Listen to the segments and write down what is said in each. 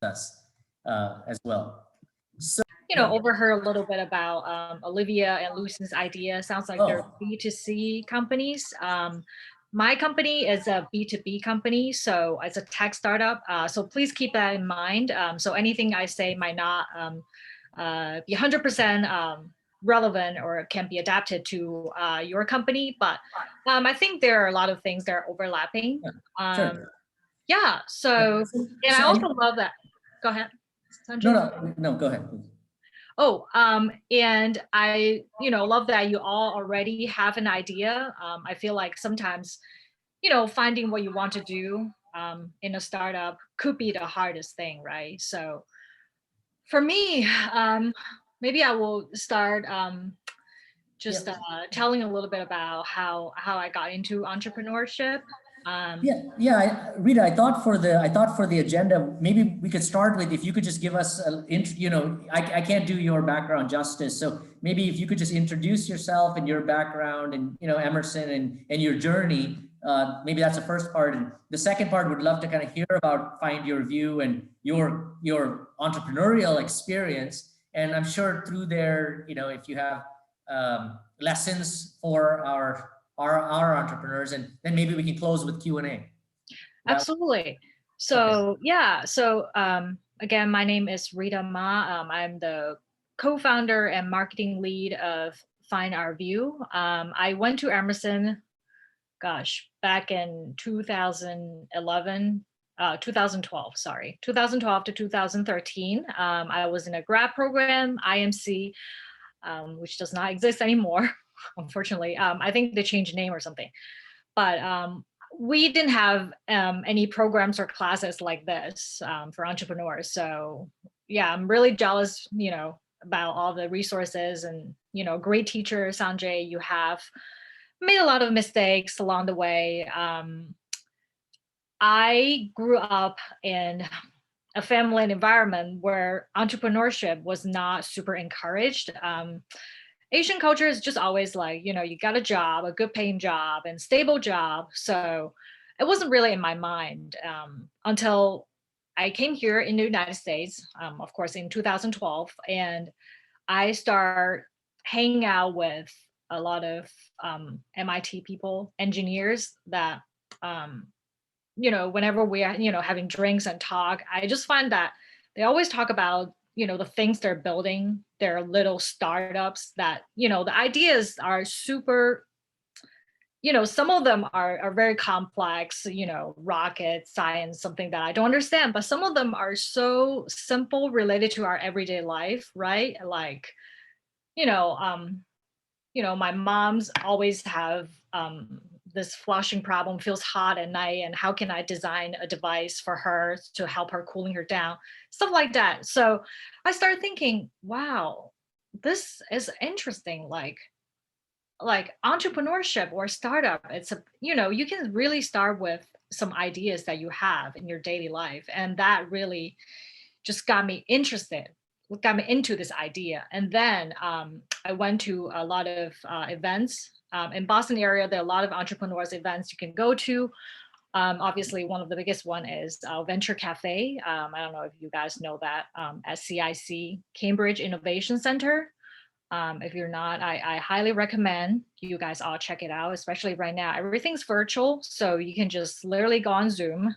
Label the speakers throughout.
Speaker 1: us as well. So,
Speaker 2: overheard a little bit about Olivia and Lucian's idea. Sounds like they're B2C companies. My company is a B2B company, so it's a tech startup. So please keep that in mind. So anything I say might not be 100% relevant or can be adapted to your company, but I think there are a lot of things that are overlapping.
Speaker 1: Sure.
Speaker 2: Yeah. So, and I also love that. Go ahead, Sanjay.
Speaker 1: No, go ahead, please.
Speaker 2: Oh, and I, love that you all already have an idea. I feel like sometimes, finding what you want to do in a startup could be the hardest thing, right? So for me, maybe I will start telling a little bit about how I got into entrepreneurship.
Speaker 1: Rita, I thought for the agenda, maybe we could start with, if you could just give us I can't do your background justice, so maybe if you could just introduce yourself and your background and Emerson and your journey. Maybe that's the first part, and the second part would love to kind of hear about FindOurView and your entrepreneurial experience. And I'm sure through there, if you have lessons for our entrepreneurs, and then maybe we can close with Q&A.
Speaker 2: Absolutely. So again, my name is Rita Ma. I'm the co-founder and marketing lead of FindOurView. I went to Emerson, back in 2012 to 2013. I was in a grad program, IMC, which does not exist anymore. Unfortunately, I think they changed name or something, but we didn't have any programs or classes like this for entrepreneurs. So yeah, I'm really jealous, about all the resources and, great teacher, Sanjay, you have made a lot of mistakes along the way. I grew up in a family and environment where entrepreneurship was not super encouraged. Asian culture is just always like, you got a job, a good paying job and stable job. So it wasn't really in my mind until I came here in the United States, of course, in 2012. And I started hanging out with a lot of MIT people, engineers that, whenever we are, having drinks and talk, I just find that they always talk about the things they're building, their little startups that, the ideas are super, some of them are very complex, rocket science, something that I don't understand, but some of them are so simple, related to our everyday life, right? Like, my mom's always have this flushing problem, feels hot at night, and how can I design a device for her to help her cooling her down, stuff like that. So I started thinking, wow, this is interesting. Like entrepreneurship or startup, it's you can really start with some ideas that you have in your daily life, and that really just got me interested, got me into this idea. And then I went to a lot of events in Boston area. There are a lot of entrepreneurs events you can go to. Obviously, one of the biggest one is Venture Cafe. I don't know if you guys know that, at CIC, Cambridge Innovation Center. If you're not, I highly recommend you guys all check it out, especially right now. Everything's virtual, so you can just literally go on Zoom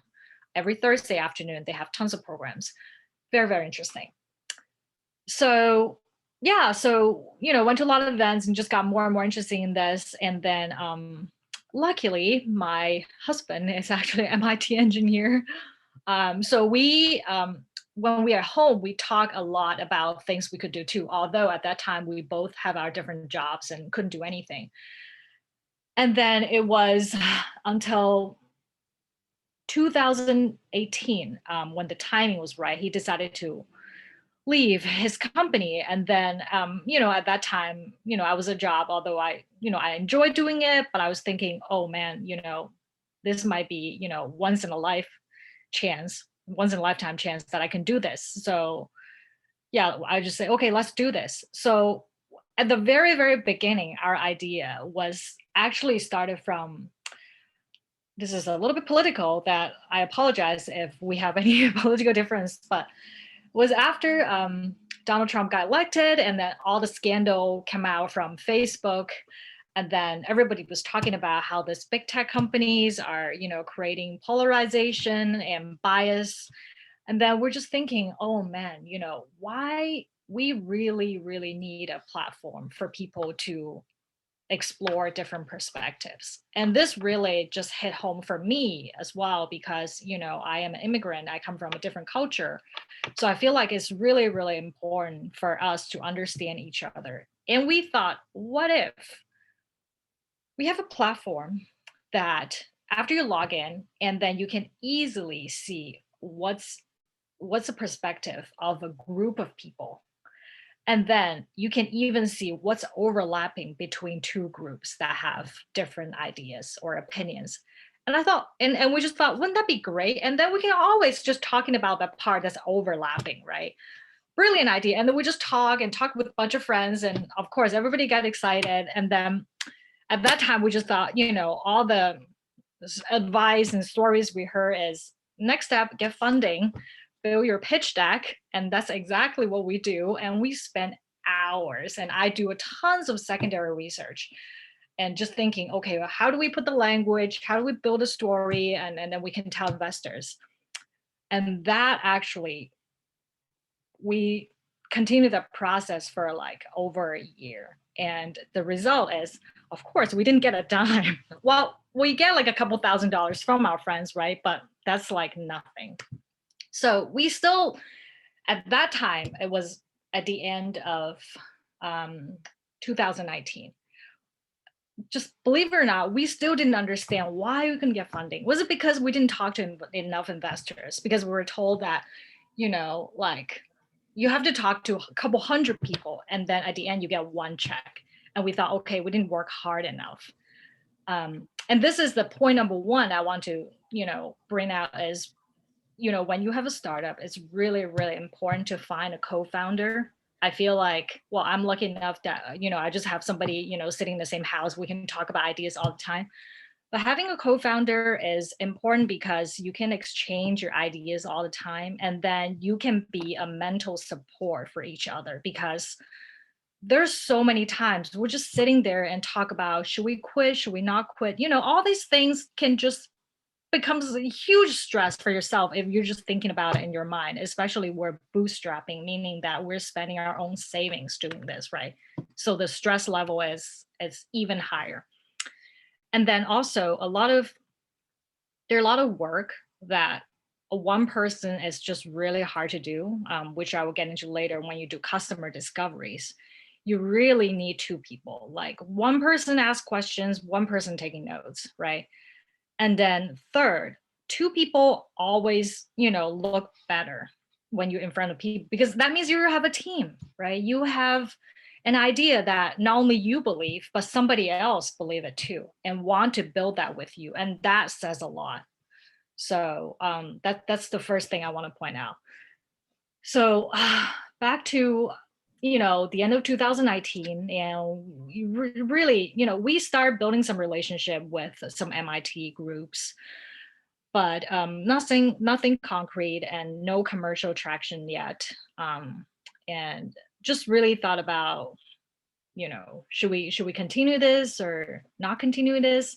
Speaker 2: every Thursday afternoon. They have tons of programs. Very, very interesting. So yeah, went to a lot of events and just got more and more interested in this. And then luckily, my husband is actually an MIT engineer. So we, when we are home, we talk a lot about things we could do too, although at that time we both have our different jobs and couldn't do anything. And then it was until 2018, when the timing was right, he decided to leave his company. And then, at that time, I was a job, although I enjoyed doing it, but I was thinking, oh man, this might be, once in a lifetime chance that I can do this. So yeah, I just say, okay, let's do this. So at the very, very beginning, our idea was actually started from this is a little bit political, that I apologize if we have any political difference, but was after Donald Trump got elected and then all the scandal came out from Facebook. And then everybody was talking about how these big tech companies are, creating polarization and bias. And then we're just thinking, oh man, why we really, really need a platform for people to explore different perspectives. And this really just hit home for me as well, because, I am an immigrant, I come from a different culture. So I feel like it's really, really important for us to understand each other. And we thought, what if we have a platform that after you log in, and then you can easily see what's the perspective of a group of people, and then you can even see what's overlapping between two groups that have different ideas or opinions. And I thought, and we just thought, wouldn't that be great? And then we can always just talking about the part that's overlapping, right? Brilliant idea. And then we just talk with a bunch of friends. And of course, everybody got excited. And then at that time, we just thought, all the advice and stories we heard is next step, get funding, build your pitch deck. And that's exactly what we do. And we spend hours, and I do a tons of secondary research and just thinking, okay, well, how do we put the language? How do we build a story? And then we can tell investors. And that actually, we continued that process for like over a year. And the result is, of course, we didn't get a dime. Well, we get like a couple $1,000s from our friends, right? But that's like nothing. So we still, at that time, it was at the end of 2019. Just believe it or not, we still didn't understand why we couldn't get funding. Was it because we didn't talk to enough investors? Because we were told that, like you have to talk to a couple hundred people, and then at the end you get one check. And we thought, okay, we didn't work hard enough. And this is the point number one I want to, bring out is, when you have a startup, it's really, really important to find a co-founder. I feel like, well, I'm lucky enough that, I just have somebody, sitting in the same house. We can talk about ideas all the time. But having a co-founder is important because you can exchange your ideas all the time. And then you can be a mental support for each other, because there's so many times we're just sitting there and talk about, should we quit? Should we not quit? All these things can just becomes a huge stress for yourself if you're just thinking about it in your mind, especially we're bootstrapping, meaning that we're spending our own savings doing this, right? So the stress level is even higher. And then also there are a lot of work that one person is just really hard to do, which I will get into later. When you do customer discoveries, you really need two people, like one person asks questions, one person taking notes, right? And then third, two people always, look better when you're in front of people, because that means you have a team, right? You have an idea that not only you believe, but somebody else believe it too and want to build that with you. And that says a lot. So that's the first thing I want to point out. So back to, the end of 2019, and really, we started building some relationship with some MIT groups, but nothing concrete and no commercial traction yet. And just really thought about, should we continue this or not continue this?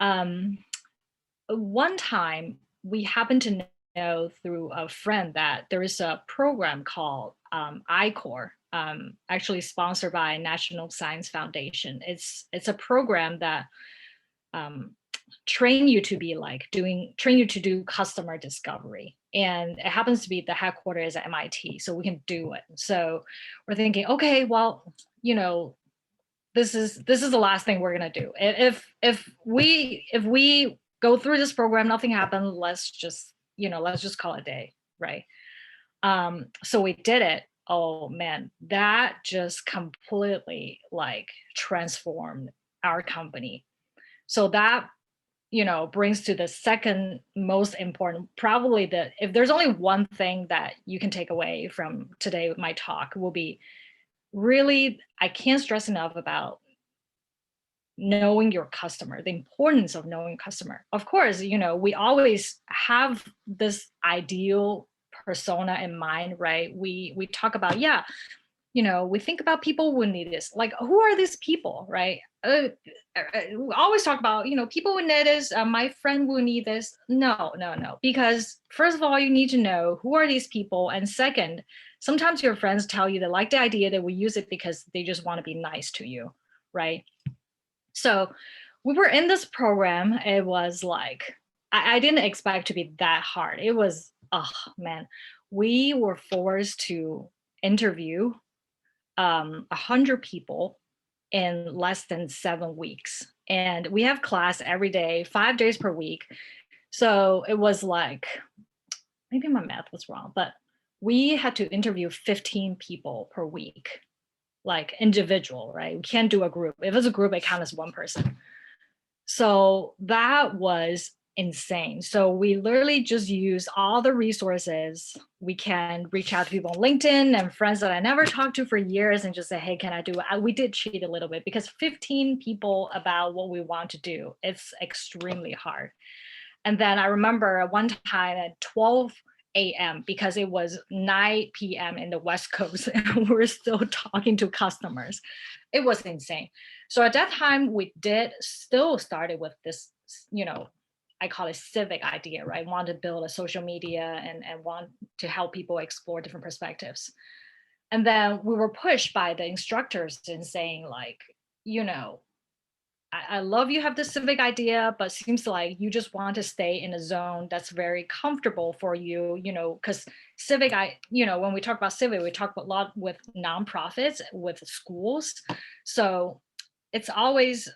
Speaker 2: One time we happened to know through a friend that there is a program called ICOR, actually sponsored by National Science Foundation. It's a program that train you to do customer discovery. And it happens to be the headquarters at MIT, so we can do it. So we're thinking, okay, well, this is the last thing we're gonna do. If we go through this program, nothing happened, let's just call it a day, right? So we did it. Oh man, that just completely like transformed our company. So that, brings to the second most important, probably if there's only one thing that you can take away from today with my talk, will be really, I can't stress enough about knowing your customer, the importance of knowing customer. Of course, we always have this ideal persona in mind, right? We talk about, yeah, we think about people who need this. Like, who are these people, right? We always talk about, people will need this. My friend will need this. No, no, no. Because first of all, you need to know who are these people, and second, sometimes your friends tell you they like the idea, that we use it because they just want to be nice to you, right? So we were in this program. It was like, I didn't expect to be that hard. It was, oh man, we were forced to interview 100 people in less than 7 weeks. And we have class every day, 5 days per week. So it was like, maybe my math was wrong, but we had to interview 15 people per week, like individual, right? We can't do a group. If it's a group, it counts as one person. So that was insane. So we literally just use all the resources. We can reach out to people on LinkedIn and friends that I never talked to for years and just say, hey, can I do it? We did cheat a little bit, because 15 people about what we want to do, it's extremely hard. And then I remember one time at 12 a.m., because it was 9 p.m. in the West Coast, and we're still talking to customers. It was insane. So at that time, we did still started with this, I call it civic idea, right? Want to build a social media and want to help people explore different perspectives. And then we were pushed by the instructors in saying, like, I love you have this civic idea, but seems like you just want to stay in a zone that's very comfortable for you, because civic, when we talk about civic, we talk a lot with nonprofits, with schools. So it's always,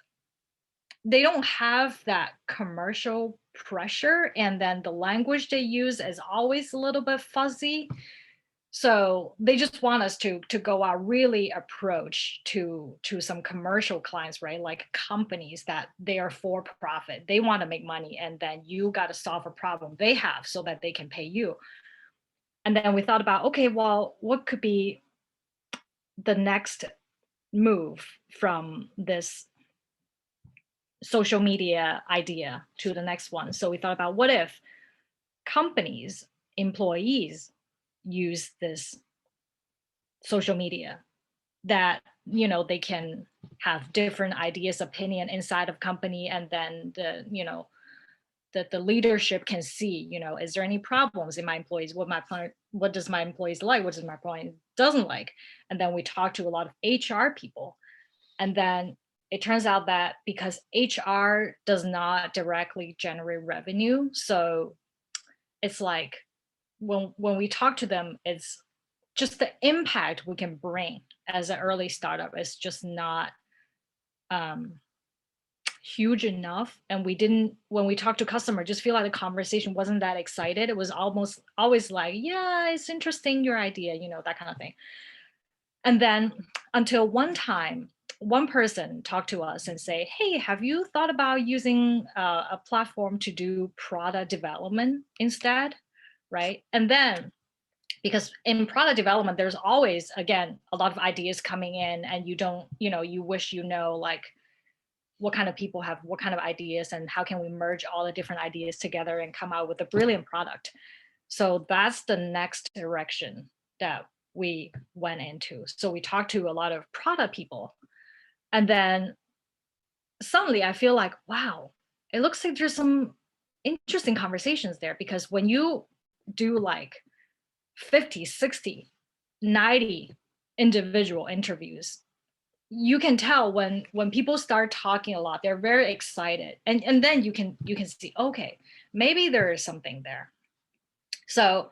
Speaker 2: they don't have that commercial pressure. And then the language they use is always a little bit fuzzy. So they just want us to go out, really approach to some commercial clients, right? Like companies that they are for profit. They want to make money, and then you got to solve a problem they have so that they can pay you. And then we thought about, okay, well, what could be the next move from this social media idea to the next one? So we thought about, what if companies, employees use this social media, that they can have different ideas, opinion inside of company, and then the leadership can see, is there any problems in my employees, what does my employees like, what does my employee doesn't like. And then we talk to a lot of HR people, and then it turns out that because HR does not directly generate revenue, so it's like when we talk to them, it's just the impact we can bring as an early startup is just not huge enough. And when we talk to customer, just feel like the conversation wasn't that excited. It was almost always like, yeah, it's interesting, your idea, that kind of thing. And then until one time, one person talked to us and say, hey, have you thought about using a platform to do product development instead? Right. And then, because in product development, there's always, again, a lot of ideas coming in, and you don't, you wish, like what kind of people have what kind of ideas, and how can we merge all the different ideas together and come out with a brilliant product. So that's the next direction that we went into. So we talked to a lot of product people, and then suddenly I feel like, wow, it looks like there's some interesting conversations there, because when you do like 50, 60, 90 individual interviews, you can tell when people start talking a lot, they're very excited, and then you can see, okay, maybe there is something there. So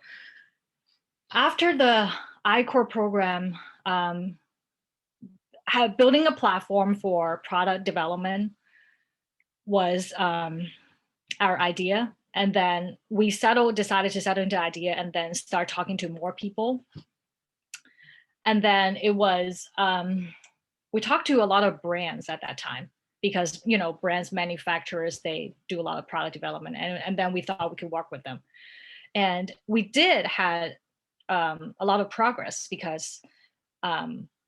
Speaker 2: after the I-Core program, building a platform for product development was our idea. And then we decided to settle into idea, and then start talking to more people. And then it was, we talked to a lot of brands at that time, because, brands, manufacturers, they do a lot of product development. And then we thought we could work with them. And we did had a lot of progress, because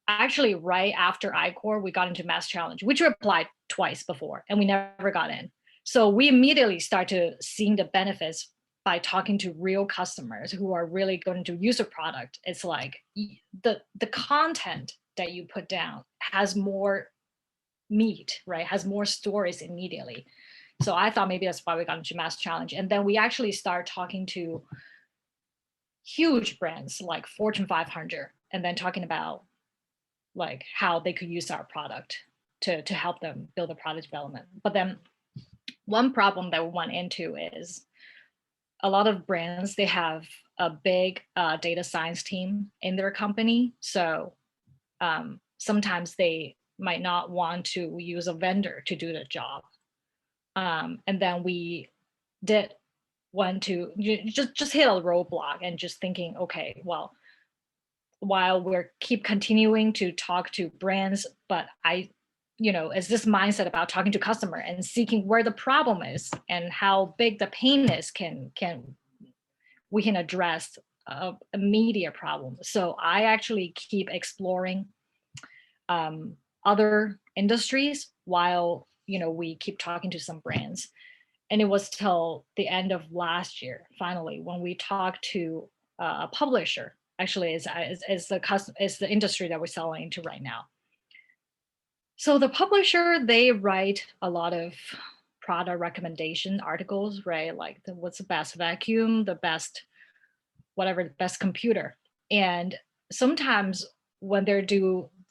Speaker 2: actually right after I-Core, we got into Mass Challenge, which we applied twice before and we never got in. So we immediately started seeing the benefits by talking to real customers who are really going to use a product. It's like the content that you put down has more meat, right? Has more stories immediately. So I thought maybe that's why we got into Mass Challenge. And then we actually start talking to huge brands like Fortune 500, and then talking about like how they could use our product to help them build a product development. But then one problem that we went into is a lot of brands, they have a big data science team in their company. So sometimes they might not want to use a vendor to do the job. And then we did want to just hit a roadblock and just thinking, okay, well, while we're keep continuing to talk to brands, but it's this mindset about talking to customer and seeking where the problem is and how big the pain is we can address a media problem. So I actually keep exploring other industries while we keep talking to some brands. And it was till the end of last year, finally, when we talked to a publisher. Actually, is the industry that we're selling into right now. So the publisher, they write a lot of product recommendation articles, right? Like what's the best vacuum, the best whatever, the best computer. And sometimes when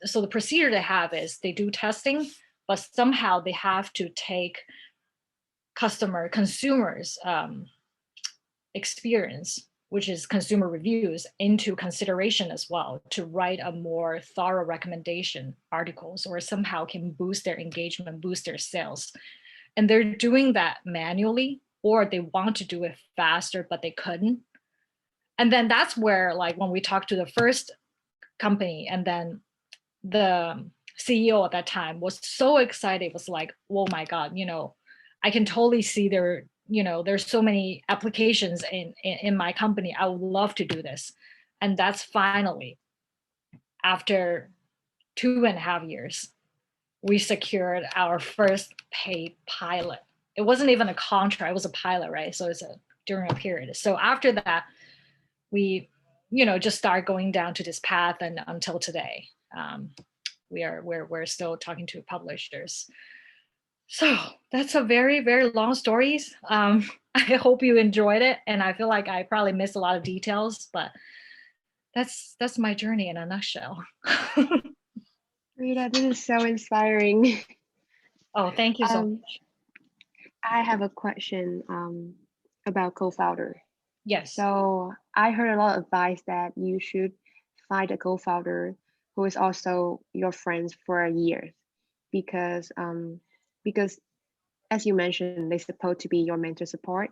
Speaker 2: so the procedure they have is they do testing, but somehow they have to take consumers experience, which is consumer reviews, into consideration as well to write a more thorough recommendation articles, or somehow can boost their engagement, boost their sales. And they're doing that manually, or they want to do it faster, but they couldn't. And then that's where, like, when we talked to the first company, and then the CEO at that time was so excited, was like, oh my God, I can totally see there's so many applications in my company. I would love to do this. And that's finally, after 2.5 years, we secured our first paid pilot. It wasn't even a contract, it was a pilot, right? So it's during a period. So after that, we, just start going down to this path, and until today, we're still talking to publishers. So that's a very, very long story. I hope you enjoyed it, and I feel like I probably missed a lot of details, but that's my journey in a nutshell.
Speaker 3: Rita, this is so inspiring.
Speaker 2: Oh, thank you so much.
Speaker 3: I have a question about co-founder.
Speaker 2: Yes.
Speaker 3: So I heard a lot of advice that you should find a co-founder who is also your friends for a year, because as you mentioned, they're supposed to be your mentor support,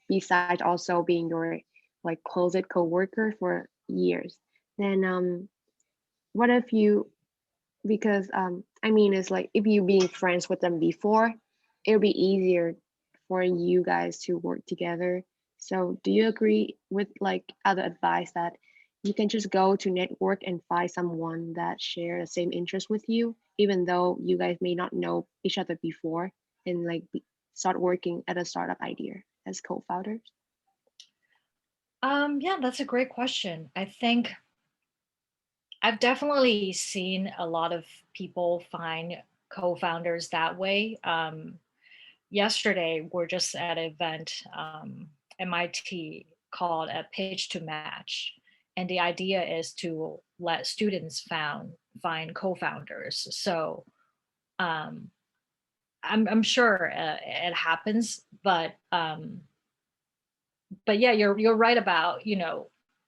Speaker 3: besides also being your like closest co-worker for years. Then what if you, because it's like if you being friends with them before, it'll be easier for you guys to work together. So do you agree with like other advice that you can just go to network and find someone that share the same interest with you, even though you guys may not know each other before, and like start working at a startup idea as co-founders?
Speaker 2: Yeah, that's a great question. I think I've definitely seen a lot of people find co-founders that way. Yesterday, we're just at an event, MIT, called a pitch to match. And the idea is to let students find co-founders. So I'm sure it happens, but yeah, you're right about,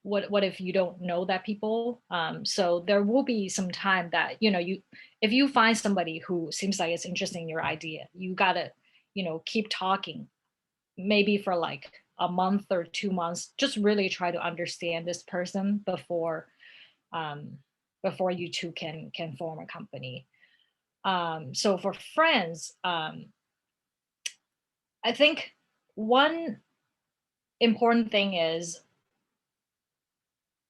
Speaker 2: what if you don't know that people? So there will be some time that, if you find somebody who seems like it's interested in your idea, you gotta, keep talking, maybe for like a month or 2 months, just really try to understand this person before you two can form a company. So for friends, I think one important thing is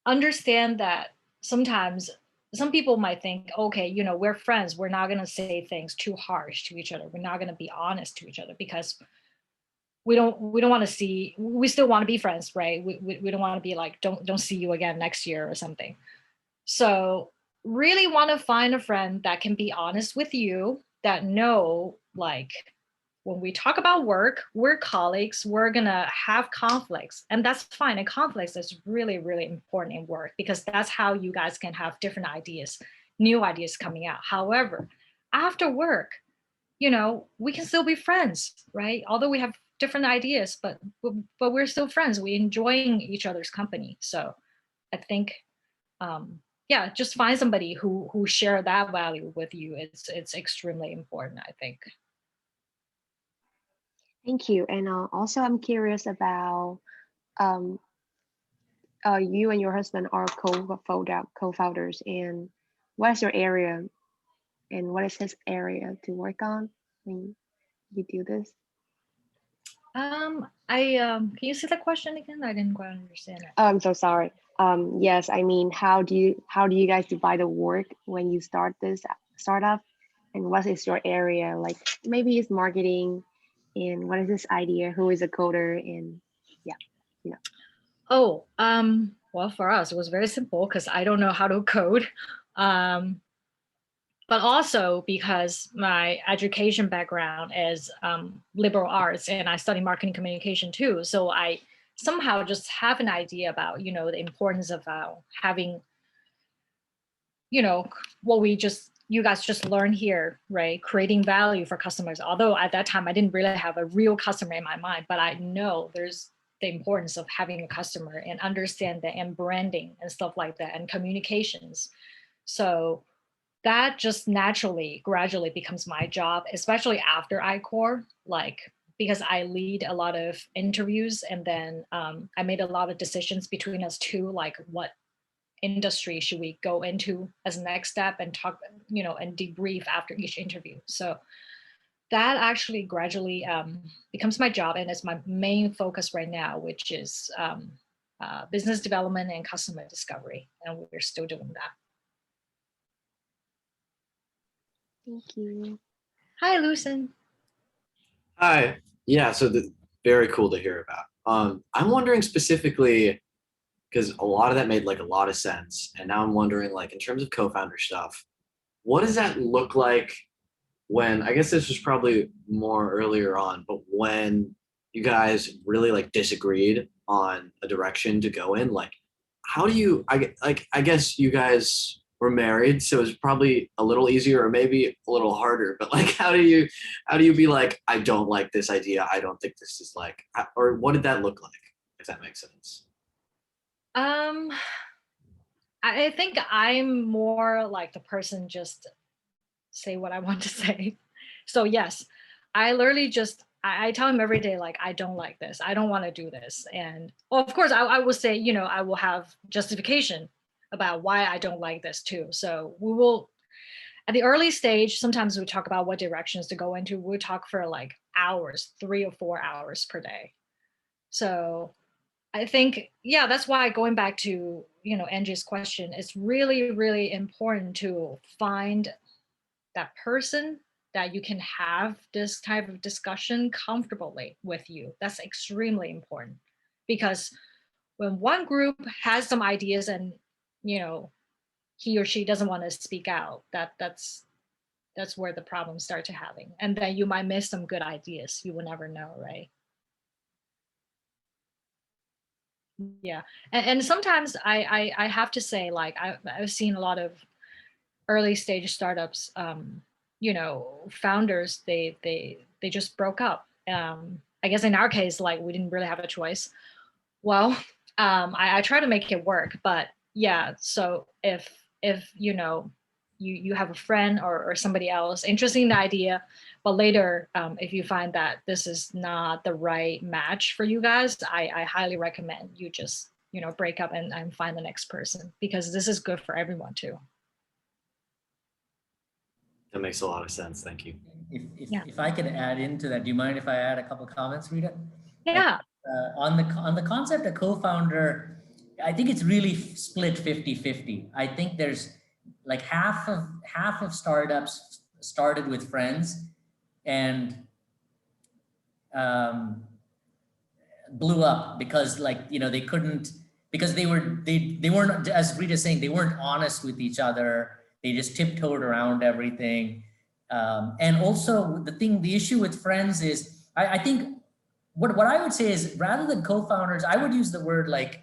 Speaker 2: understand that sometimes some people might think, okay, you know, we're friends, we're not going to say things too harsh to each other, we're not going to be honest to each other, because we don't want to see, we still want to be friends, right? We don't want to be like, don't see you again next year or something. So really want to find a friend that can be honest with you, that know, like, when we talk about work, we're colleagues, we're gonna have conflicts, and that's fine. And conflicts is really, really important in work, because that's how you guys can have different ideas, new ideas coming out. However, after work, you know, we can still be friends, right? Although we have different ideas, but we're still friends. We enjoying each other's company. So I think, yeah, just find somebody who share that value with you. It's extremely important, I think.
Speaker 3: Thank you. And also, I'm curious about um, you and your husband are co-founders, and what is your area and what is his area to work on when you do this?
Speaker 2: Can you see the question again? I didn't quite understand it.
Speaker 3: Oh, I'm so sorry. Yes, I mean, how do you guys divide the work when you start this startup, and what is your area? Like maybe it's marketing, and what is this idea? Who is a coder? And yeah, you know.
Speaker 2: Oh, well, for us, it was very simple because I don't know how to code. Um, but also because my education background is liberal arts, and I study marketing communication too. So I somehow just have an idea about, you know, the importance of having, you know, what you guys just learn here, right? Creating value for customers. Although at that time I didn't really have a real customer in my mind, but I know there's the importance of having a customer and understand that, and branding and stuff like that, and communications. So that just naturally, gradually becomes my job, especially after I-Core, like, because I lead a lot of interviews, and then I made a lot of decisions between us two, like what industry should we go into as a next step, and talk, you know, and debrief after each interview. So that actually gradually becomes my job, and it's my main focus right now, which is business development and customer discovery, and we're still doing that.
Speaker 3: Thank you.
Speaker 2: Hi, Lucen.
Speaker 4: Hi. Yeah, so very cool to hear about. I'm wondering specifically, because a lot of that made like a lot of sense. And now I'm wondering, like, in terms of co-founder stuff, what does that look like when, I guess this was probably more earlier on, but when you guys really like disagreed on a direction to go in, like, how do you, I guess you guys were married, so it's probably a little easier or maybe a little harder, but like, how do you be like, I don't like this idea, I don't think this is like, or what did that look like, if that makes sense?
Speaker 2: I think I'm more like the person just say what I want to say. So yes, I literally just I tell him every day, like, I don't like this, I don't want to do this. And well, of course I will say, you know, I will have justification about why I don't like this too. So we will, at the early stage, sometimes we talk about what directions to go into. We talk for like hours, 3 or 4 hours per day. So I think, yeah, that's why, going back to, you know, Angie's question, it's really, really important to find that person that you can have this type of discussion comfortably with you. That's extremely important, because when one group has some ideas and, you know, he or she doesn't want to speak out, that's where the problems start to having. And then you might miss some good ideas. You will never know, right? Yeah. And sometimes I have to say, like, I've seen a lot of early stage startups, you know, founders, they just broke up. I guess in our case, like, we didn't really have a choice. Well, I try to make it work, but yeah. So if you know, you have a friend or somebody else interested in the idea, but later, if you find that this is not the right match for you guys, I highly recommend you just, you know, break up and find the next person, because this is good for everyone too.
Speaker 4: That makes a lot of sense. Thank you.
Speaker 1: If I could add into that, do you mind if I add a couple of comments, Rita?
Speaker 2: Yeah.
Speaker 1: On the concept of co-founder, I think it's really split 50-50. I think there's like half of startups started with friends and blew up because, like, you know, they couldn't, because they weren't, as Rita's saying, they weren't honest with each other. They just tiptoed around everything. And also the issue with friends is, I think what I would say is, rather than co-founders, I would use the word like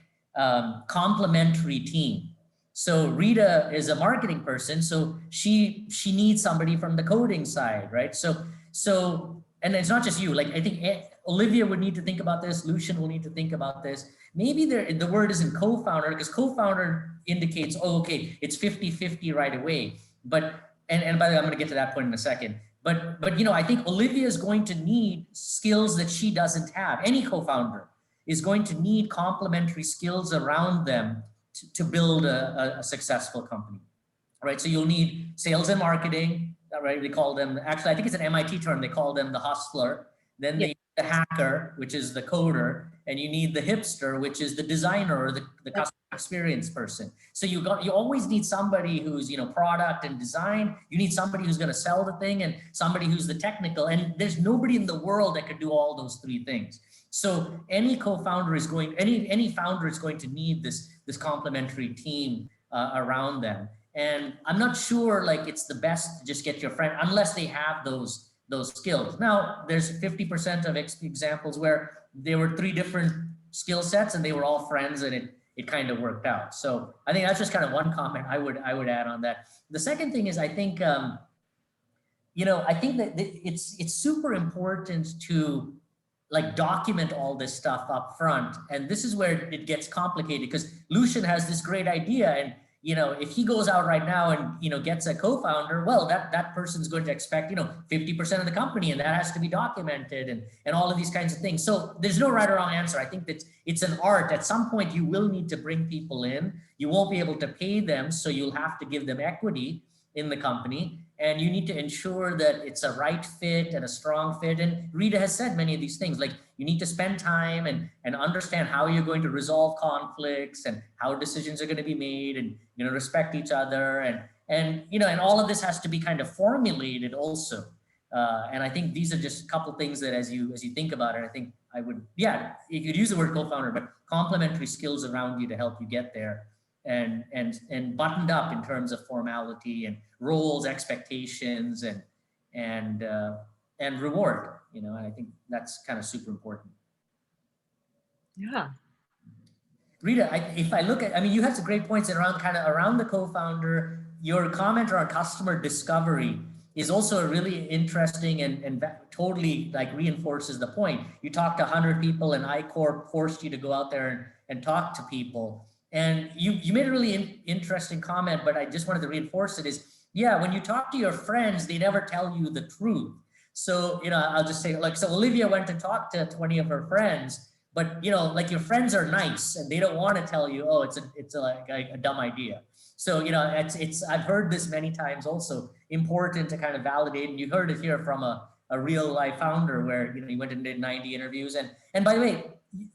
Speaker 1: complementary team. So Rita is a marketing person, so she needs somebody from the coding side, right? So and it's not just you. Like, I think Olivia would need to think about this. Lucian will need to think about this. Maybe the word isn't co-founder, because co-founder indicates, oh, okay, it's 50-50 right away. But and by the way, I'm going to get to that point in a second. But you know, I think Olivia is going to need skills that she doesn't have. Any co-founder is going to need complementary skills around them to build a successful company, right? So you'll need sales and marketing, right? They call them, actually, I think it's an MIT term. They call them the hustler. Then the hacker, which is the coder, and you need the hipster, which is the designer or the customer experience person. So you always need somebody who's, you know, product and design. You need somebody who's going to sell the thing, and somebody who's the technical. And there's nobody in the world that could do all those three things. So any co-founder is going, any founder is going to need this complementary team around them. And I'm not sure, like, it's the best to just get your friend unless they have those skills. Now, there's 50% of examples where there were 3 different skill sets and they were all friends, and it kind of worked out. So I think that's just kind of one comment I would add on that. The second thing is, I think you know, I think that it's super important to, like, document all this stuff up front. And this is where it gets complicated, because Lucian has this great idea, and, you know, if he goes out right now and, you know, gets a co-founder, well, that person's going to expect, you know, 50% of the company, and that has to be documented, and all of these kinds of things. So there's no right or wrong answer. I think that it's an art. At some point, you will need to bring people in. You won't be able to pay them, so you'll have to give them equity in the company. And you need to ensure that it's a right fit and a strong fit. And Rita has said many of these things, like, you need to spend time and understand how you're going to resolve conflicts and how decisions are going to be made, and, you know, respect each other. And you know, and all of this has to be kind of formulated also. And I think these are just a couple of things that as you think about it, I think I would, yeah, you could use the word co-founder, but complementary skills around you to help you get there. And buttoned up in terms of formality and roles, expectations, and reward. You know, and I think that's kind of super important.
Speaker 2: Yeah.
Speaker 1: Rita, if I look at, I mean, you had some great points around the co-founder. Your comment around customer discovery is also really interesting and totally, like, reinforces the point. You talked to 100 people, and iCorp forced you to go out there and talk to people. And you made a really interesting comment, but I just wanted to reinforce it is, yeah, when you talk to your friends, they never tell you the truth. So, you know, I'll just say, like, so Olivia went and talked to 20 of her friends, but, you know, like, your friends are nice and they don't want to tell you, oh, it's a dumb idea. So, you know, I've heard this many times also, important to kind of validate, and you heard it here from a real life founder where, you know, he went and did 90 interviews. And by the way,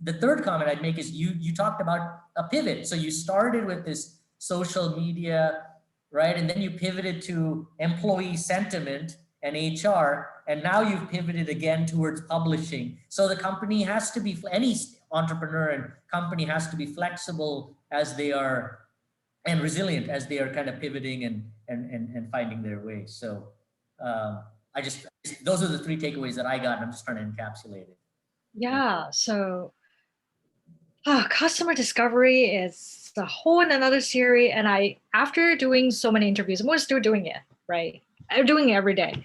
Speaker 1: the third comment I'd make is you talked about a pivot. So you started with this social media, right? And then you pivoted to employee sentiment and HR, and now you've pivoted again towards publishing. So the company has to be, any entrepreneur and company has to be flexible as they are, and resilient as they are kind of pivoting and finding their way. So those are the 3 takeaways that I got, and I'm just trying to encapsulate it.
Speaker 2: Yeah. So customer discovery is a whole another series. And after doing so many interviews, we're still doing it, right? I'm doing it every day.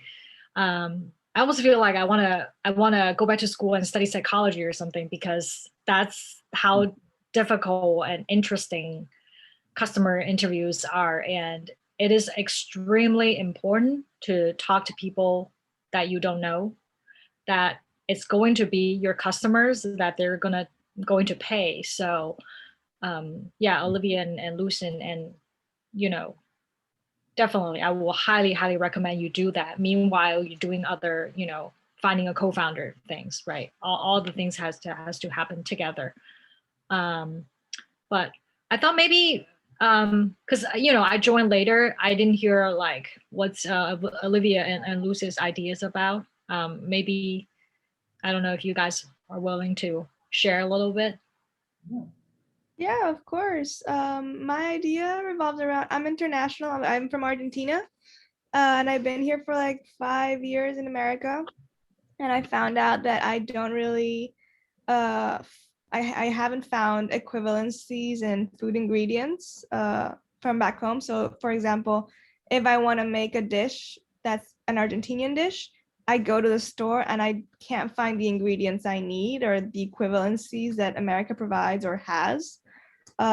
Speaker 2: I almost feel like I wanna go back to school and study psychology or something, because that's how difficult and interesting customer interviews are. And it is extremely important to talk to people that you don't know, that it's going to be your customers, that they're going to pay. So yeah, Olivia and Lucian, and, you know, definitely I will highly recommend you do that. Meanwhile, you're doing other, you know, finding a co-founder things, right? All the things has to happen together. But I thought maybe Because I joined later. I didn't hear like what's Olivia and Lucy's ideas about. Maybe I don't know if you guys are willing to share a little bit.
Speaker 5: Yeah, of course. My idea revolves around, I'm international. I'm from Argentina, and I've been here for like 5 years in America. And I found out that I don't really, I haven't found equivalencies in food ingredients from back home. So for example, if I want to make a dish that's an Argentinian dish, I go to the store and I can't find the ingredients I need or the equivalencies that America provides or has.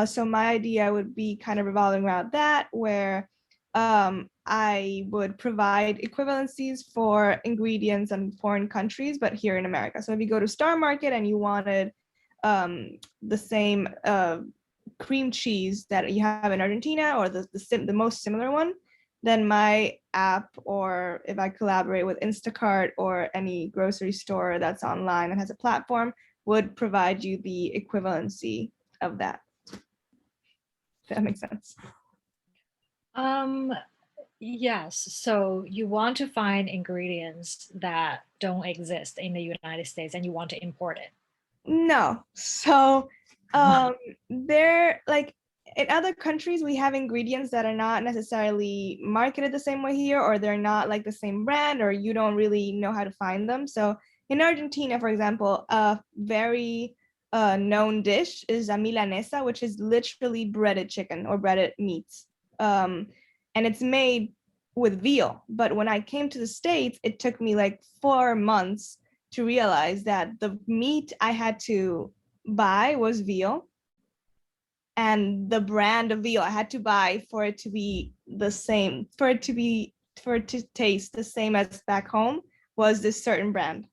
Speaker 5: So my idea would be kind of revolving around that, where I would provide equivalencies for ingredients in foreign countries, but here in America. So if you go to Star Market and you wanted the same cream cheese that you have in Argentina, or the most similar one, then my app, or if I collaborate with Instacart or any grocery store that's online and has a platform, would provide you the equivalency of that. If that makes sense.
Speaker 2: Yes. So you want to find ingredients that don't exist in the United States and you want to import it.
Speaker 5: No. So they're like, in other countries, we have ingredients that are not necessarily marketed the same way here, or they're not like the same brand, or you don't really know how to find them. So in Argentina, for example, a very known dish is a milanesa, which is literally breaded chicken or breaded meats. And it's made with veal. But when I came to the States, it took me like 4 months to realize that the meat I had to buy was veal, and the brand of veal I had to buy for it to be the same, for it to taste the same as back home, was this certain brand.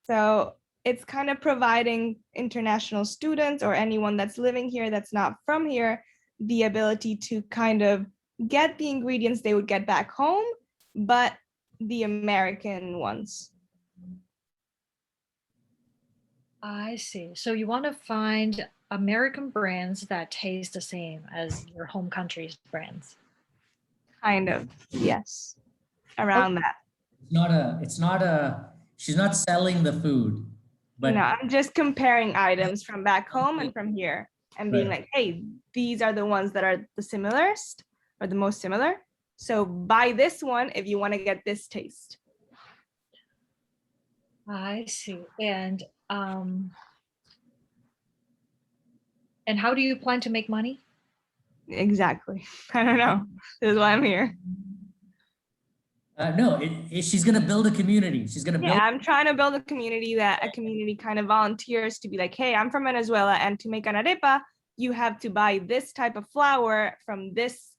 Speaker 5: So it's kind of providing international students or anyone that's living here that's not from here the ability to kind of get the ingredients they would get back home, but the American ones.
Speaker 2: I see. So you want to find American brands that taste the same as your home country's brands.
Speaker 5: Kind of, yes. Around that.
Speaker 1: She's not selling the food, but
Speaker 5: No, I'm just comparing items from back home and from here and being
Speaker 1: Right.
Speaker 5: like, hey, these are the ones that are the similarest or the most similar. So buy this one if you want to get this taste.
Speaker 2: I see. And how do you plan to make money?
Speaker 5: Exactly. I don't know. This is why I'm here.
Speaker 1: no, she's going to build a community. She's going to build.
Speaker 5: Yeah, I'm trying to build a community kind of volunteers to be like, hey, I'm from Venezuela, and to make an arepa, you have to buy this type of flour from this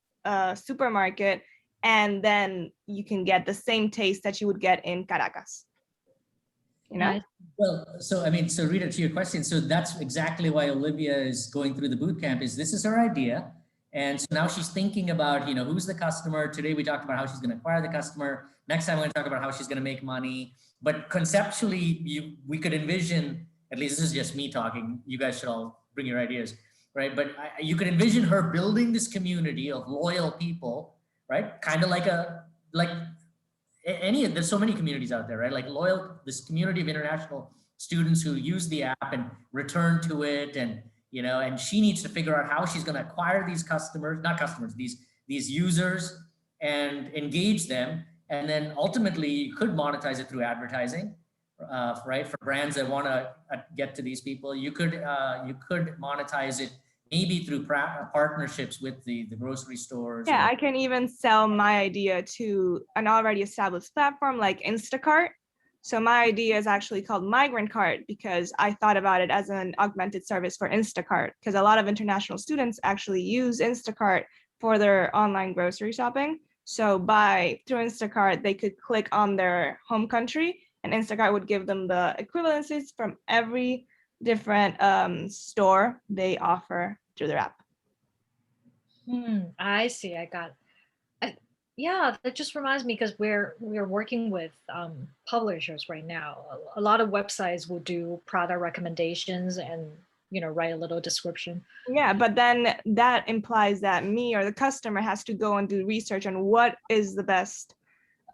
Speaker 5: supermarket, and then you can get the same taste that you would get in Caracas. You know?
Speaker 1: Well, so Rita, to your question, so that's exactly why Olivia is going through the boot camp. This is her idea. And so now she's thinking about, who's the customer. Today we talked about how she's going to acquire the customer. Next time we're going to talk about how she's going to make money. But conceptually, we could envision, at least this is just me talking, you guys should all bring your ideas, right? But you could envision her building this community of loyal people, right? Kind of like there's so many communities out there, right? Like this community of international students who use the app and return to it, and and she needs to figure out how she's going to acquire these these users and engage them, and then ultimately you could monetize it through advertising, right? For brands that want to get to these people, you could monetize it maybe through partnerships with the grocery stores.
Speaker 5: Yeah, I can even sell my idea to an already established platform like Instacart. So my idea is actually called Migrant Cart because I thought about it as an augmented service for Instacart, because a lot of international students actually use Instacart for their online grocery shopping. So through Instacart, they could click on their home country, and Instacart would give them the equivalencies from every different store they offer through their app.
Speaker 2: I see. I got it. Yeah, that just reminds me, because we're working with publishers right now. A lot of websites will do product recommendations, and write a little description.
Speaker 5: Yeah, but then that implies that me or the customer has to go and do research on what is the best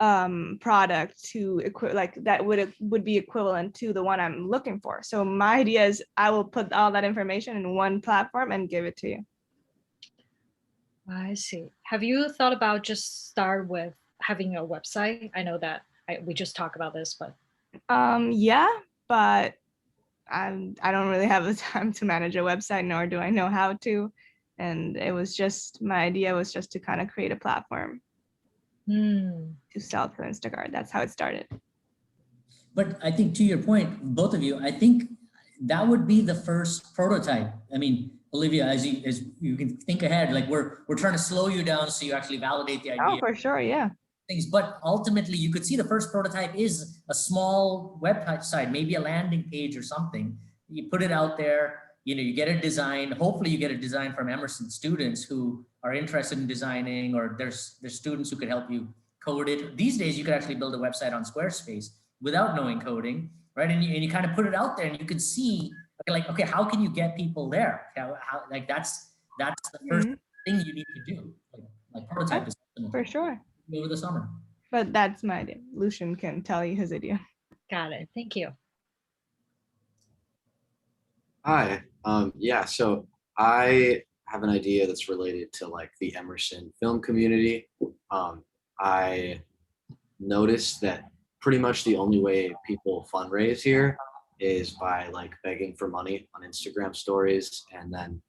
Speaker 5: product to like that would be equivalent to the one I'm looking for. So my idea is I will put all that information in one platform and give it to you.
Speaker 2: I see. Have you thought about just start with having a website? I know that we just talked about this, but
Speaker 5: Yeah, but I don't really have the time to manage a website, nor do I know how to. And it was just, my idea was just to kind of create a platform to sell to Instacart. That's how it started.
Speaker 1: But I think to your point, both of you, I think that would be the first prototype. I mean, Olivia, as you can think ahead, like we're trying to slow you down so you actually validate the idea.
Speaker 5: Oh, for sure, yeah.
Speaker 1: Things, but ultimately you could see the first prototype is a small website, maybe a landing page or something. You put it out there, you get a design. Hopefully you get a design from Emerson students who are interested in designing, or there's students who could help you code it. These days you could actually build a website on Squarespace without knowing coding, right? And you kind of put it out there and you can see like, okay, how can you get people there? How like that's the first thing you need to do. Like prototype is
Speaker 5: for sure.
Speaker 1: Over the summer.
Speaker 5: But that's my idea. Lucian can tell you his idea.
Speaker 2: Got it. Thank you.
Speaker 4: Hi. Yeah, so I have an idea that's related to like the Emerson film community. I noticed that pretty much the only way people fundraise here is by like begging for money on Instagram stories, and then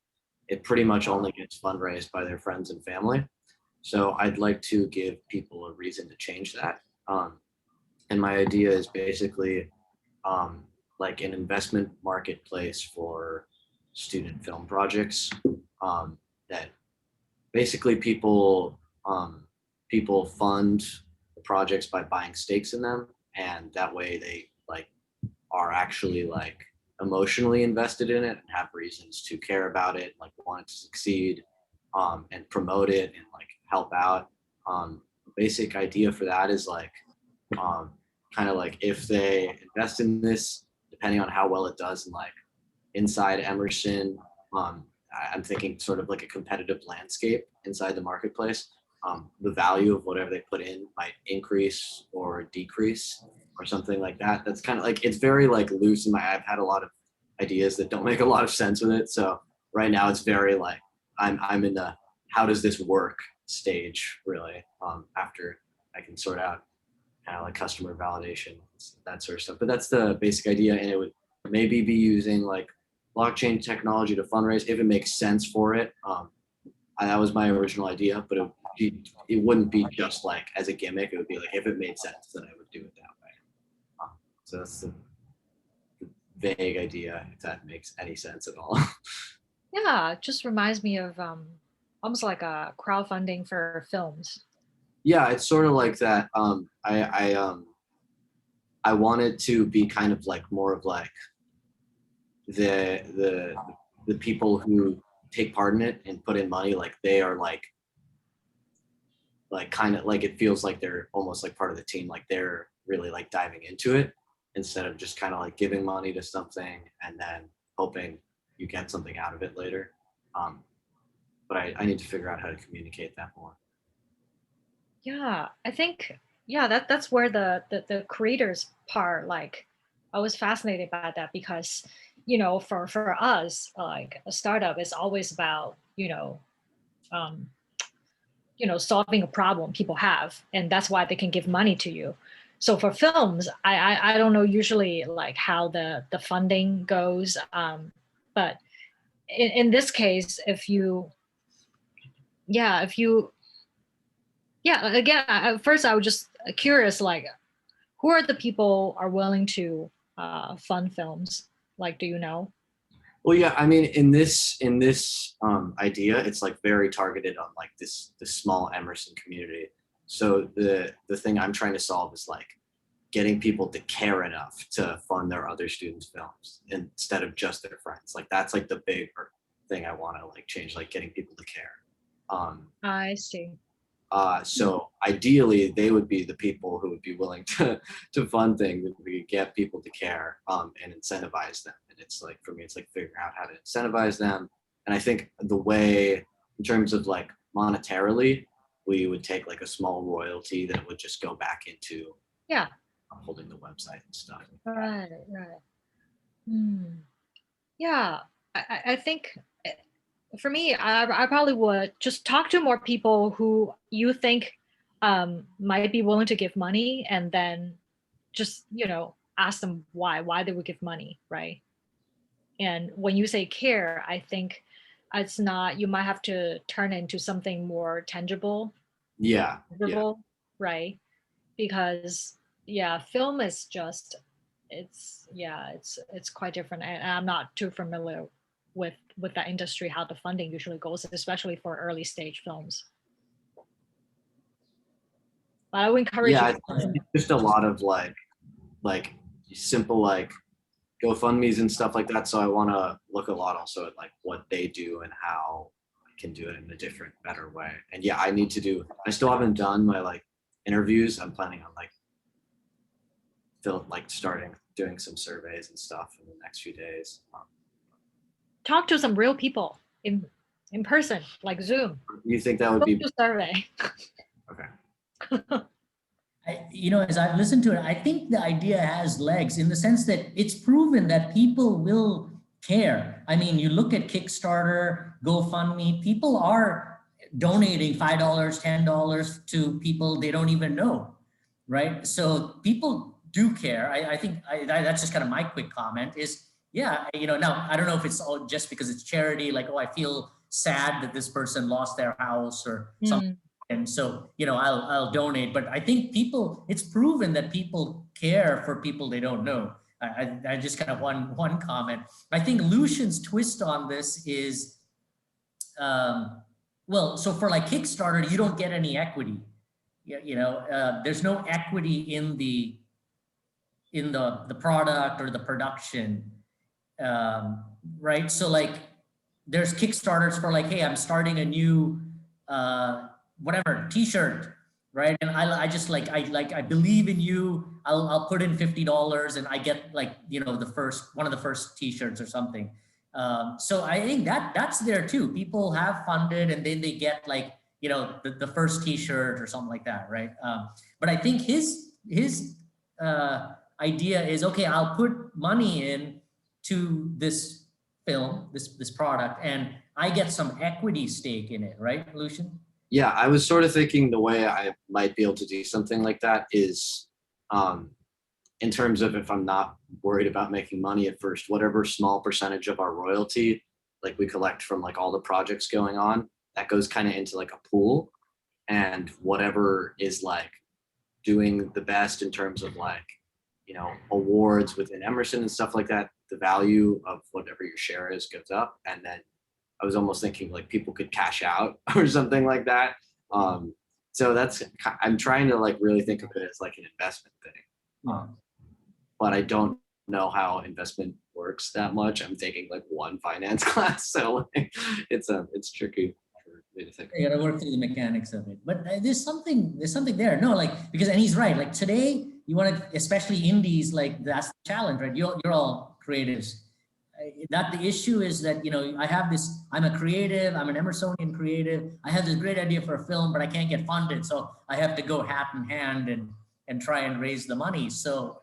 Speaker 4: it pretty much only gets fundraised by their friends and family. So I'd like to give people a reason to change that. And my idea is basically like an investment marketplace for student film projects that basically people fund the projects by buying stakes in them, and that way they like are actually like emotionally invested in it and have reasons to care about it, like want it to succeed, and promote it and like help out. Basic idea for that is like kind of like if they invest in this, depending on how well it does, and like inside Emerson, I'm thinking sort of like a competitive landscape inside the marketplace. The value of whatever they put in might increase or decrease or something like that. That's kind of like, it's very like loose in my, I've had a lot of ideas that don't make a lot of sense with it. So right now it's very like, I'm in the, how does this work stage really, after I can sort out kind of like customer validation, that sort of stuff. But that's the basic idea. And it would maybe be using like blockchain technology to fundraise if it makes sense for it. That was my original idea, but it wouldn't be just like as a gimmick. It would be like, if it made sense, then I would do it that way. So that's the vague idea, if that makes any sense at all.
Speaker 2: Yeah, it just reminds me of almost like a crowdfunding for films.
Speaker 4: Yeah, it's sort of like that. I want it to be kind of like more of like the people who take part in it and put in money, like they are like kind of like, it feels like they're almost like part of the team, like they're really like diving into it instead of just kind of like giving money to something and then hoping you get something out of it later. But I need to figure out how to communicate that more.
Speaker 2: Yeah, I think, yeah, that's where the creators part, like I was fascinated by that because, for us, like a startup is always about, solving a problem people have, and that's why they can give money to you. So for films, I don't know usually like how the funding goes, but in this case, again, at first I was just curious, like, who are the people are willing to fund films? Like, do you know?
Speaker 4: Well, yeah, I mean, in this idea, it's like very targeted on like this small Emerson community. So the thing I'm trying to solve is like getting people to care enough to fund their other students' films instead of just their friends. Like that's like the big thing I want to like change, like getting people to care.
Speaker 2: I see.
Speaker 4: So ideally, they would be the people who would be willing to fund things, if we could get people to care and incentivize them And it's like, for me, it's like figuring out how to incentivize them. And I think the way, in terms of like monetarily, we would take like a small royalty that would just go back into
Speaker 2: Yeah.
Speaker 4: holding the website and stuff.
Speaker 2: Right. Yeah, I think for me, I probably would just talk to more people who you think might be willing to give money, and then just, ask them why they would give money, right? And when you say care, I think it's not, you might have to turn it into something more tangible,
Speaker 4: Yeah.
Speaker 2: visible, right? Because film is just, it's quite different, and I'm not too familiar with that industry, how the funding usually goes, especially for early stage films. But I would encourage
Speaker 4: Yeah,
Speaker 2: you.
Speaker 4: it's just a lot of like simple like GoFundMe's and stuff like that. So I want to look a lot also at like what they do and how I can do it in a different, better way. And yeah, I still haven't done my like interviews. I'm planning on starting doing some surveys and stuff in the next few days.
Speaker 2: Talk to some real people in person, like Zoom.
Speaker 4: You think that would
Speaker 2: Don't
Speaker 4: be
Speaker 2: do survey.
Speaker 4: okay?
Speaker 1: As I've listened to it, I think the idea has legs in the sense that it's proven that people will care. I mean, you look at Kickstarter, GoFundMe, people are donating $5, $10 to people they don't even know, right? So people do care. I think that's just kind of my quick comment is, yeah, now I don't know if it's all just because it's charity, like, oh, I feel sad that this person lost their house or something. And so, I'll donate, but I think it's proven that people care for people they don't know. I just kind of one comment. I think Lucian's twist on this is, so for like Kickstarter, you don't get any equity. There's no equity in the product or the production, right? So like, there's Kickstarters for like, hey, I'm starting a new whatever t-shirt, right? And I believe in you. I'll put in $50 and I get like, one of the first t-shirts or something. So I think that's there too. People have funded and then they get like, the first t-shirt or something like that, right? But I think his idea is, okay, I'll put money in to this film, this product, and I get some equity stake in it, right, Lucian?
Speaker 4: Yeah, I was sort of thinking the way I might be able to do something like that is, in terms of if I'm not worried about making money at first, whatever small percentage of our royalty, like we collect from like all the projects going on, that goes kind of into like a pool, and whatever is like doing the best in terms of like, awards within Emerson and stuff like that, the value of whatever your share is goes up. And then I was almost thinking like people could cash out or something like that. So I'm trying to like really think of it as like an investment thing. But I don't know how investment works that much. I'm taking like one finance class, so like, it's tricky for me to think.
Speaker 1: You gotta work through the mechanics of it, but there's something there. No, like, because, and he's right. Like today, you want to, especially indies, like that's the challenge, right? You're all creatives. That the issue is that, I'm a creative, I'm an Emersonian creative. I have this great idea for a film, but I can't get funded. So I have to go hat in hand and try and raise the money. So,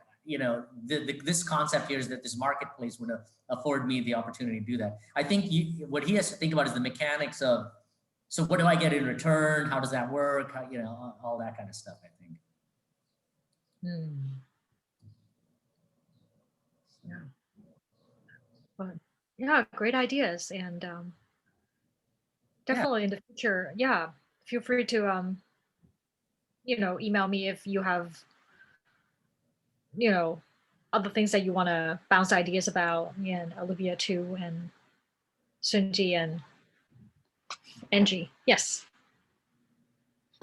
Speaker 1: this concept here is that this marketplace would afford me the opportunity to do that. I think what he has to think about is the mechanics of, so what do I get in return? How does that work? How, all that kind of stuff, I think.
Speaker 2: Yeah. But yeah, great ideas. And definitely in the future, feel free to, email me if you have, other things that you want to bounce ideas about, and Olivia too, and Sunji and Angie. Yes.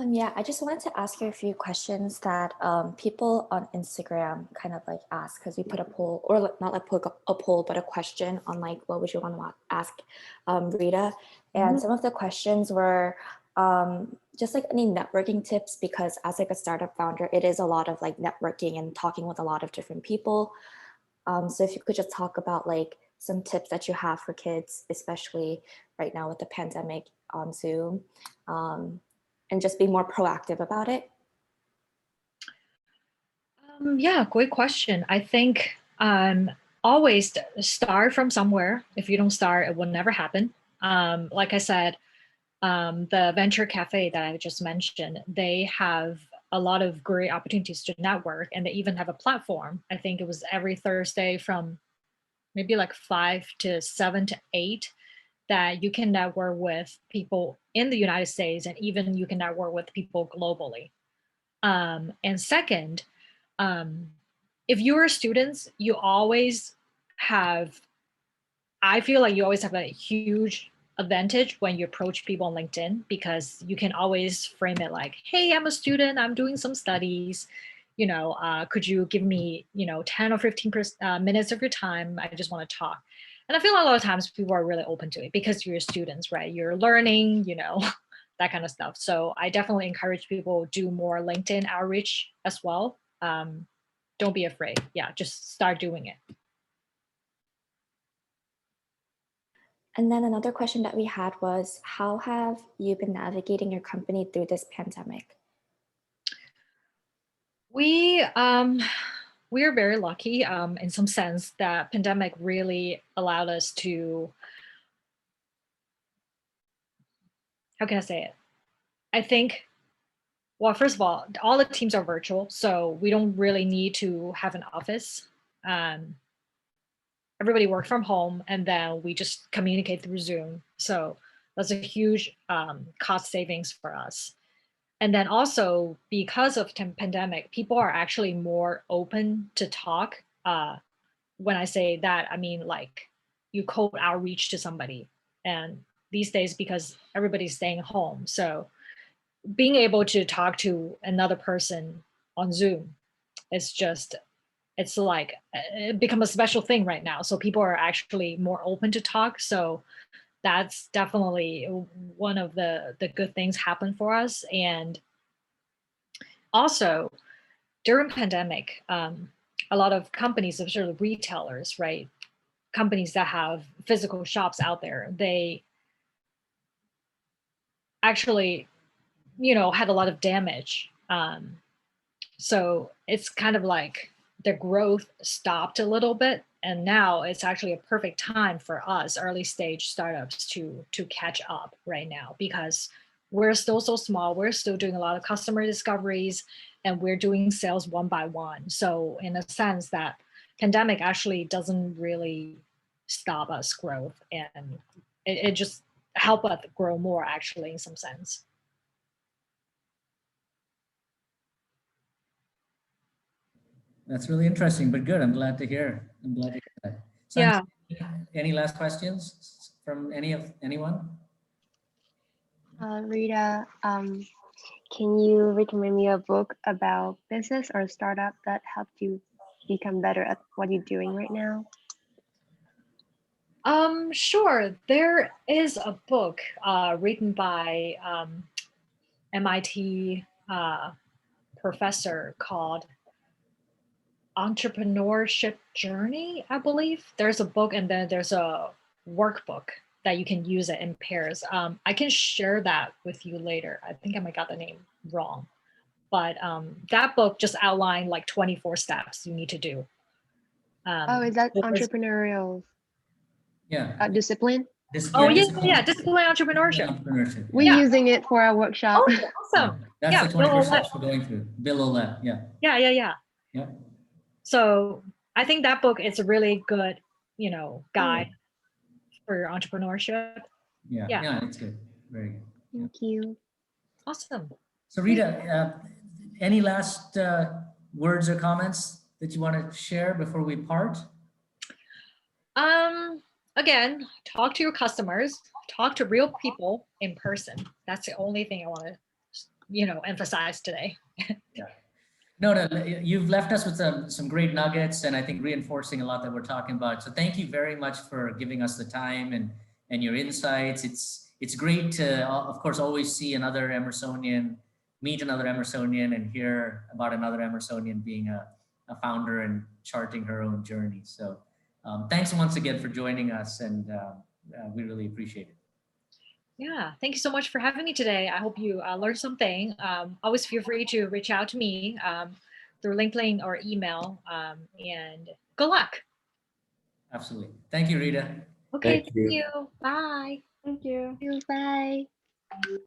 Speaker 6: Yeah, I just wanted to ask you a few questions that people on Instagram kind of like ask, because we put a poll, or not like a poll, but a question on like, what would you want to ask Rita? And some of the questions were just like any networking tips, because as like a startup founder, it is a lot of like networking and talking with a lot of different people. So if you could just talk about like some tips that you have for kids, especially right now with the pandemic on Zoom, and just be more proactive about it.
Speaker 2: Yeah, great question. I think always start from somewhere. If you don't start, it will never happen. Like I said, the Venture Cafe that I just mentioned, they have a lot of great opportunities to network, and they even have a platform. I think it was every Thursday from maybe like 5 to 7 to 8 that you can network with people in the United States, and even you can network with people globally. And second, if you're students, you always have, I feel like you always have a huge advantage when you approach people on LinkedIn, because you can always frame it like, hey, I'm a student, I'm doing some studies, could you give me, 10 or 15 minutes of your time? I just want to talk. And I feel like a lot of times people are really open to it because you're students, right? You're learning, that kind of stuff. So I definitely encourage people to do more LinkedIn outreach as well. Don't be afraid. Yeah, just start doing it.
Speaker 6: And then another question that we had was, how have you been navigating your company through this pandemic?
Speaker 2: We are very lucky in some sense that pandemic really allowed us to, how can I say it? I think, well, first of all the teams are virtual, so we don't really need to have an office. Everybody worked from home, and then we just communicate through Zoom. So that's a huge cost savings for us. And then also because of pandemic, people are actually more open to talk. When I say that, I mean like you cold outreach to somebody. And these days, because everybody's staying home, so being able to talk to another person on Zoom is just, it's like it become a special thing right now. So people are actually more open to talk. So that's definitely one of the good things happen for us. And also during pandemic, a lot of companies, especially retailers, right? Companies that have physical shops out there, they actually, had a lot of damage. So it's kind of like the growth stopped a little bit, and now it's actually a perfect time for us early stage startups to catch up right now, because we're still so small. We're still doing a lot of customer discoveries, and we're doing sales one by one. So in a sense, that pandemic actually doesn't really stop us growth, and it just help us grow more actually in some sense.
Speaker 1: That's really interesting, but good. I'm glad to hear. I'm glad to hear that.
Speaker 2: Yeah.
Speaker 1: Any last questions from anyone?
Speaker 3: Rita, can you recommend me a book about business or startup that helped you become better at what you're doing right now?
Speaker 2: Sure. There is a book written by MIT professor called Entrepreneurship Journey, I believe. There's a book, and then there's a workbook that you can use it in pairs. I can share that with you later. I think I might got the name wrong. But that book just outlined like 24 steps you need to do.
Speaker 3: Oh, is that entrepreneurial
Speaker 1: Yeah.
Speaker 3: discipline?
Speaker 2: Yeah, discipline entrepreneurship.
Speaker 3: We're using it for our workshop.
Speaker 2: Oh, awesome.
Speaker 1: That's
Speaker 2: Yeah,
Speaker 1: the 24 steps we're going through. Bill O'Le, yeah.
Speaker 2: Yeah. So I think that book is a really good, guide for entrepreneurship.
Speaker 1: Yeah, it's good. Very good.
Speaker 3: Thank you.
Speaker 2: Awesome.
Speaker 1: So Rita, any last words or comments that you want to share before we part?
Speaker 2: Again, talk to your customers, talk to real people in person. That's the only thing I want to, emphasize today.
Speaker 1: Yeah. No, you've left us with some great nuggets, and I think reinforcing a lot that we're talking about. So thank you very much for giving us the time and your insights. It's great to, of course, always see another Emersonian, meet another Emersonian, and hear about another Emersonian being a a founder and charting her own journey. So thanks once again for joining us, and we really appreciate it.
Speaker 2: Yeah, thank you so much for having me today. I hope you learned something. Always feel free to reach out to me through LinkedIn or email, and good luck.
Speaker 1: Absolutely. Thank you, Rita.
Speaker 2: Okay,
Speaker 4: Thank you.
Speaker 2: thank you. Bye.
Speaker 5: Thank you.
Speaker 3: Bye.